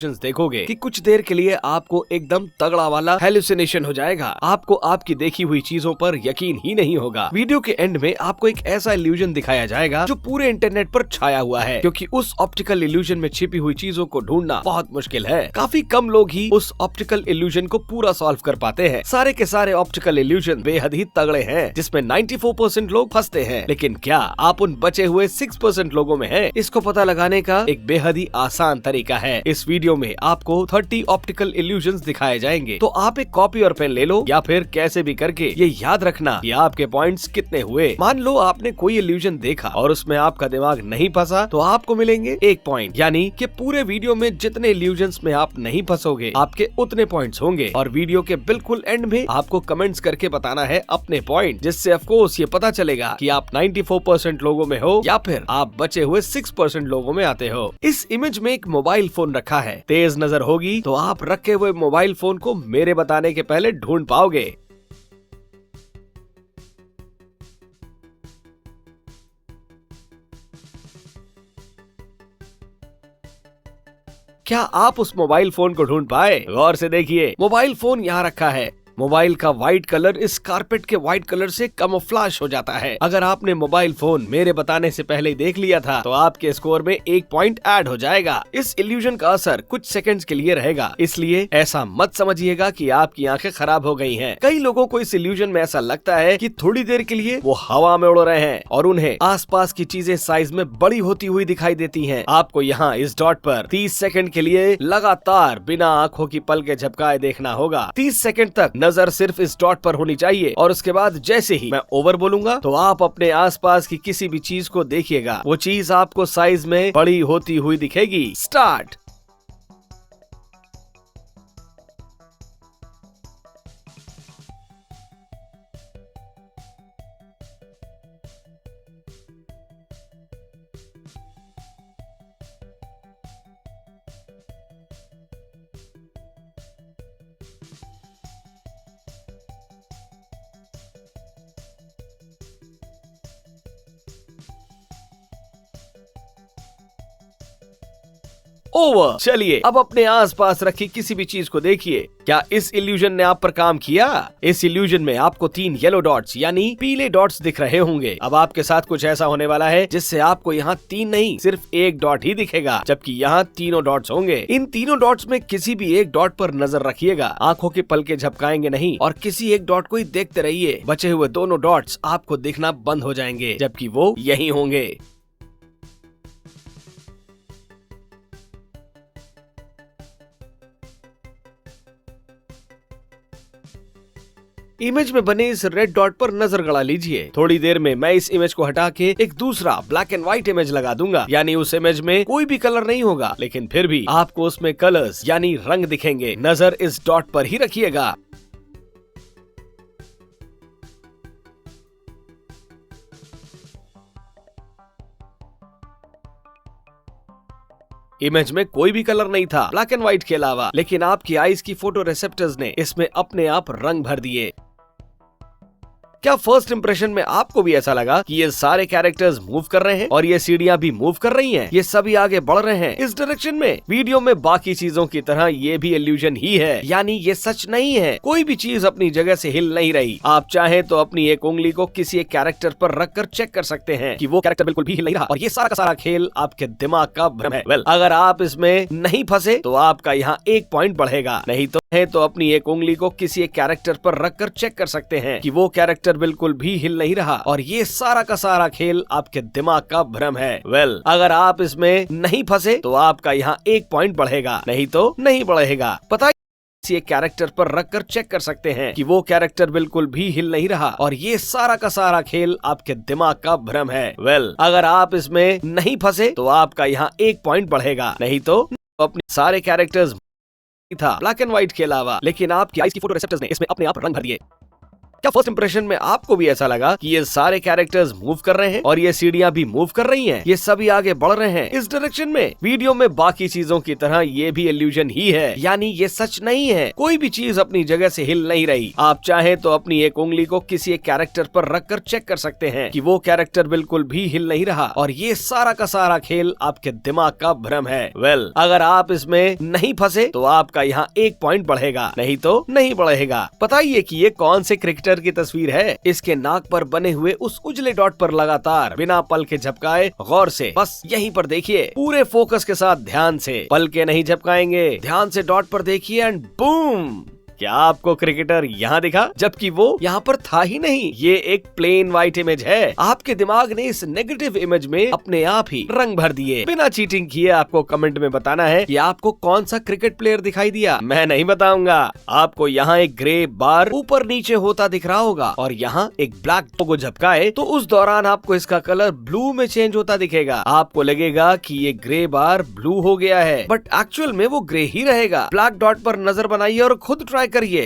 देखोगे कि कुछ देर के लिए आपको एकदम तगड़ा वाला हेलुसिनेशन हो जाएगा। आपको आपकी देखी हुई चीजों पर यकीन ही नहीं होगा। वीडियो के एंड में आपको एक ऐसा इल्यूजन दिखाया जाएगा जो पूरे इंटरनेट पर छाया हुआ है, क्योंकि उस ऑप्टिकल इल्यूजन में छिपी हुई चीजों को ढूंढना बहुत मुश्किल है। काफी कम लोग ही उस ऑप्टिकल इल्यूजन को पूरा सॉल्व कर पाते हैं। सारे के सारे ऑप्टिकल इल्यूजन बेहद ही तगड़े हैं, जिसमें 94% लोग फंसते हैं। लेकिन क्या आप उन बचे हुए 6% लोगों में हैं? इसको पता लगाने का एक बेहद ही आसान तरीका है। इस वीडियो में आपको 30 ऑप्टिकल इल्यूजन्स दिखाए जाएंगे, तो आप एक कॉपी और पेन ले लो, या फिर कैसे भी करके ये याद रखना कि आपके पॉइंट्स कितने हुए। मान लो आपने कोई इल्यूजन देखा और उसमें आपका दिमाग नहीं फंसा, तो आपको मिलेंगे 1 पॉइंट, यानी कि पूरे वीडियो में जितने इल्यूजन्स में आप नहीं फंसोगे आपके उतने पॉइंट्स होंगे। और वीडियो के बिल्कुल एंड में आपको कमेंट्स करके बताना है अपने पॉइंट, जिससे ऑफ कोर्स ये पता चलेगा कि आप 94% लोगों में हो या फिर आप बचे हुए 6% लोगों में आते हो। इस इमेज में एक मोबाइल फोन रखा है। तेज नजर होगी तो आप रखे हुए मोबाइल फोन को मेरे बताने के पहले ढूंढ पाओगे। क्या आप उस मोबाइल फोन को ढूंढ पाए? गौर से देखिए, मोबाइल फोन यहाँ रखा है। मोबाइल का व्हाइट कलर इस कारपेट के व्हाइट कलर से कैमोफ्लेज हो जाता है। अगर आपने मोबाइल फोन मेरे बताने से पहले देख लिया था, तो आपके स्कोर में 1 पॉइंट ऐड हो जाएगा। इस इल्यूजन का असर कुछ सेकंड्स के लिए रहेगा, इसलिए ऐसा मत समझिएगा कि आपकी आंखें खराब हो गई हैं। कई लोगों को इस इल्यूजन में ऐसा लगता है कि थोड़ी देर के लिए वो हवा में उड़ रहे हैं और उन्हें आसपास की चीजें साइज में बड़ी होती हुई दिखाई देती हैं। आपको यहाँ इस डॉट पर 30 सेकंड के लिए लगातार बिना आंखों की पलकें झपकाए देखना होगा। 30 सेकंड तक नजर सिर्फ इस डॉट पर होनी चाहिए, और उसके बाद जैसे ही मैं ओवर बोलूंगा तो आप अपने आसपास की किसी भी चीज को देखिएगा। वो चीज आपको साइज में बड़ी होती हुई दिखेगी। स्टार्ट। ओवर। चलिए अब अपने आसपास रखी किसी भी चीज को देखिए। क्या इस इल्यूजन ने आप पर काम किया? इस इल्यूजन में आपको 3 येलो डॉट्स यानी पीले डॉट्स दिख रहे होंगे। अब आपके साथ कुछ ऐसा होने वाला है जिससे आपको यहाँ 3 नहीं, सिर्फ 1 डॉट ही दिखेगा, जबकि यहाँ तीनों डॉट्स होंगे। इन तीनों डॉट्स में किसी भी एक डॉट पर नजर रखिएगा। आंखों की पलकें झपकाएंगे नहीं और किसी एक डॉट को ही देखते रहिए। बचे हुए दोनों डॉट्स आपको दिखना बंद हो जाएंगे, जबकि वो यही होंगे। इमेज में बने इस रेड डॉट पर नजर गड़ा लीजिए। थोड़ी देर में मैं इस इमेज को हटा के एक दूसरा ब्लैक एंड व्हाइट इमेज लगा दूंगा, यानी उस इमेज में कोई भी कलर नहीं होगा, लेकिन फिर भी आपको उसमें कलर्स यानी रंग दिखेंगे। नजर इस डॉट पर ही रखिएगा। इमेज में कोई भी कलर नहीं था ब्लैक एंड व्हाइट के अलावा, लेकिन आपकी आईज की फोटो रिसेप्टर्स ने इसमें अपने आप रंग भर दिए। क्या फर्स्ट इंप्रेशन में आपको भी ऐसा लगा कि ये सारे कैरेक्टर्स मूव कर रहे हैं और ये सीढ़ियां भी मूव कर रही हैं? ये सभी आगे बढ़ रहे हैं इस डायरेक्शन में। वीडियो में बाकी चीजों की तरह ये भी इल्यूजन ही है, यानी ये सच नहीं है। कोई भी चीज अपनी जगह से हिल नहीं रही। आप चाहे तो अपनी एक उंगली को किसी एक कैरेक्टर पर रखकर चेक कर सकते हैं कि वो कैरेक्टर बिल्कुल भी हिल नहीं रहा, और ये सारा का सारा खेल आपके दिमाग का भ्रम है। वेल, अगर आप इसमें नहीं फंसे तो आपका यहाँ 1 पॉइंट बढ़ेगा। नहीं तो अपनी एक उंगली को किसी एक कैरेक्टर पर रखकर चेक कर सकते हैं कि वो कैरेक्टर बिल्कुल भी हिल नहीं रहा, और ये सारा का सारा खेल आपके दिमाग का भ्रम है। वेल, अगर आप इसमें नहीं फंसे तो आपका यहाँ 1 पॉइंट बढ़ेगा। नहीं तो नहीं बढ़ेगा। पता है, किसी एक कैरेक्टर पर रखकर चेक कर सकते हैं कि वो कैरेक्टर बिल्कुल भी हिल नहीं रहा, और ये सारा का सारा खेल आपके दिमाग का भ्रम है। वेल, अगर आप इसमें नहीं फंसे तो आपका यहाँ 1 पॉइंट बढ़ेगा। नहीं तो अपने सारे कैरेक्टर्स था ब्लैक एंड व्हाइट के अलावा, लेकिन आपकी आईज की फोटो रिसेप्टर्स ने इसमें अपने आप रंग भर दिए। क्या फर्स्ट इंप्रेशन में आपको भी ऐसा लगा कि ये सारे कैरेक्टर्स मूव कर रहे हैं और ये सीढ़ियां भी मूव कर रही हैं? ये सभी आगे बढ़ रहे हैं इस डायरेक्शन में। वीडियो में बाकी चीजों की तरह ये भी इल्यूजन ही है, यानी ये सच नहीं है। कोई भी चीज अपनी जगह से हिल नहीं रही। आप चाहे तो अपनी एक उंगली को किसी एक कैरेक्टर पर रखकर चेक कर सकते हैं कि वो कैरेक्टर बिल्कुल भी हिल नहीं रहा और ये सारा का सारा खेल आपके दिमाग का भ्रम है। अगर आप इसमें नहीं फंसे तो आपका यहाँ 1 पॉइंट बढ़ेगा, नहीं तो नहीं बढ़ेगा। बताइए कि ये कौन से क्रिकेटर की तस्वीर है? इसके नाक पर बने हुए उस उजले डॉट पर लगातार बिना पल के झपकाए गौर से बस यहीं पर देखिए, पूरे फोकस के साथ ध्यान से। पल के नहीं झपकाएंगे, ध्यान से डॉट पर देखिए एंड बूम। क्या आपको क्रिकेटर यहाँ दिखा, जबकि वो यहाँ पर था ही नहीं? ये एक प्लेन व्हाइट इमेज है। आपके दिमाग ने इस नेगेटिव इमेज में अपने आप ही रंग भर दिए। बिना चीटिंग किए आपको कमेंट में बताना है कि आपको कौन सा क्रिकेट प्लेयर दिखाई दिया। मैं नहीं बताऊंगा। आपको यहाँ एक ग्रे बार ऊपर नीचे होता दिख रहा होगा और यहाँ एक ब्लैक लोगो झपकाए तो उस दौरान आपको इसका कलर ब्लू में चेंज होता दिखेगा। आपको लगेगा कि ये ग्रे बार ब्लू हो गया है, बट एक्चुअल में वो ग्रे ही रहेगा। ब्लैक डॉट पर नजर बनाइए और खुद ट्राई करिए।